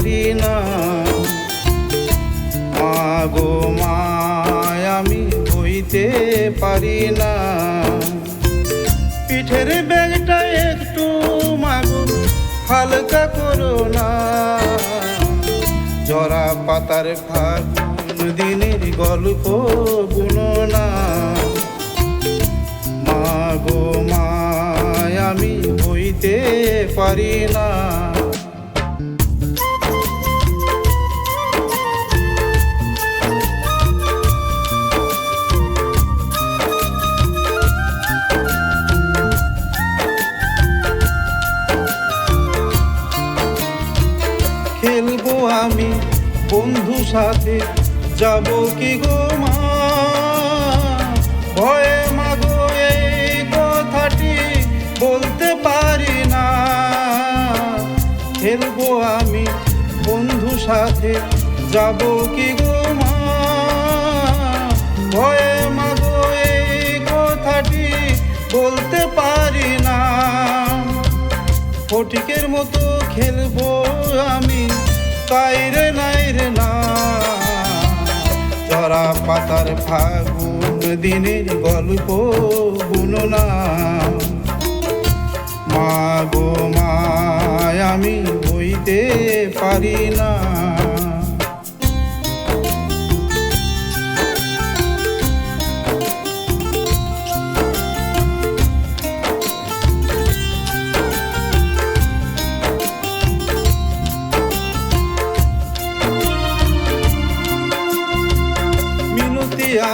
পারি না। মা গো মা আমি বইতে পারি না। পিঠের ব্যাগটা একটু মাগো হালকা করো না। জরা পাতার ফাগুন দিনের গল্প বুনো না। মা গো মা আমি বইতে পারি না। খেলবো আমি বন্ধু সাথে যাব কি গো মা। ভয়ে মাগো এই কথাটি বলতে পারি না। খেলবো আমি বন্ধু সাথে যাব কি গো মা। ভয়ে মাগো এই কথাটি বলতে পারি না। ফটিকের মতো খেলবো আমি তাইরে নাই রে না। জরা পাতার ফাগুন দিনের গল্প বুনো না। মা গো মা আমি বইতে পারি না।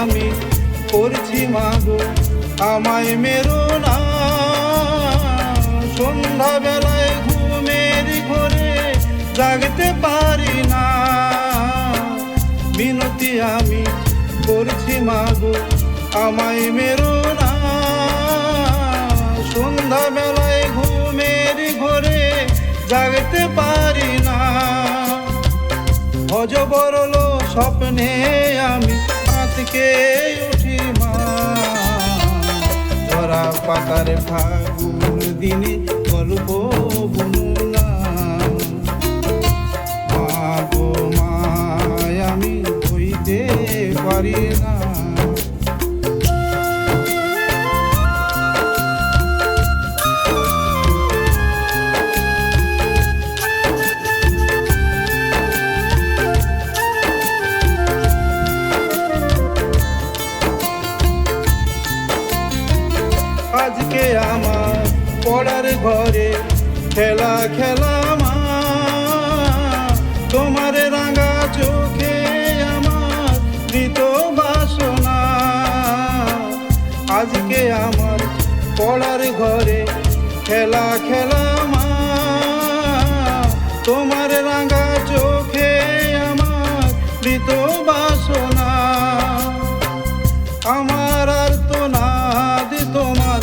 আমি করছি মাগো আমায় মেরো না। সন্ধ্যা বেলায় ঘুমের ঘরে জাগতে পারি না। মিনতি আমি করছি মাগো আমায় মেরো না। সন্ধ্যা বেলায় ঘুমের ঘরে জাগতে পারি না। অজবরল স্বপ্নে আমি আজকে উঠি মা। জরা পাতার ফাগুন দিনে গল্প বুনো না। মা গো মা আমি বইতে পারি না। আজকে আমার পড়ার ঘরে খেলা খেলা মা। তোমার রাঙা চোখে আমার মৃত বাসনা। আজকে আমার পড়ার ঘরে খেলা খেলা মা। তোমার রাঙা চোখে আমার মৃত বাসনা। আমার আর তো না তোমার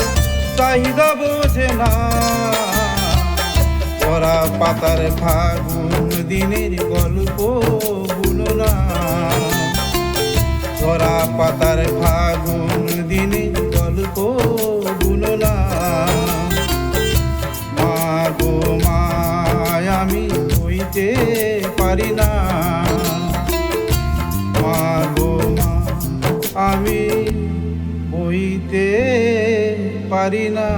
চাহিদা বোঝে না। জরা পাতার ফাগুন দিনের গল্প বুনো না। জরা পাতার ফাগুন দিনের গল্প বুনো না। মা গো মা আমি বইতে পারি না। মা গো মা আমি বইতে পারি না।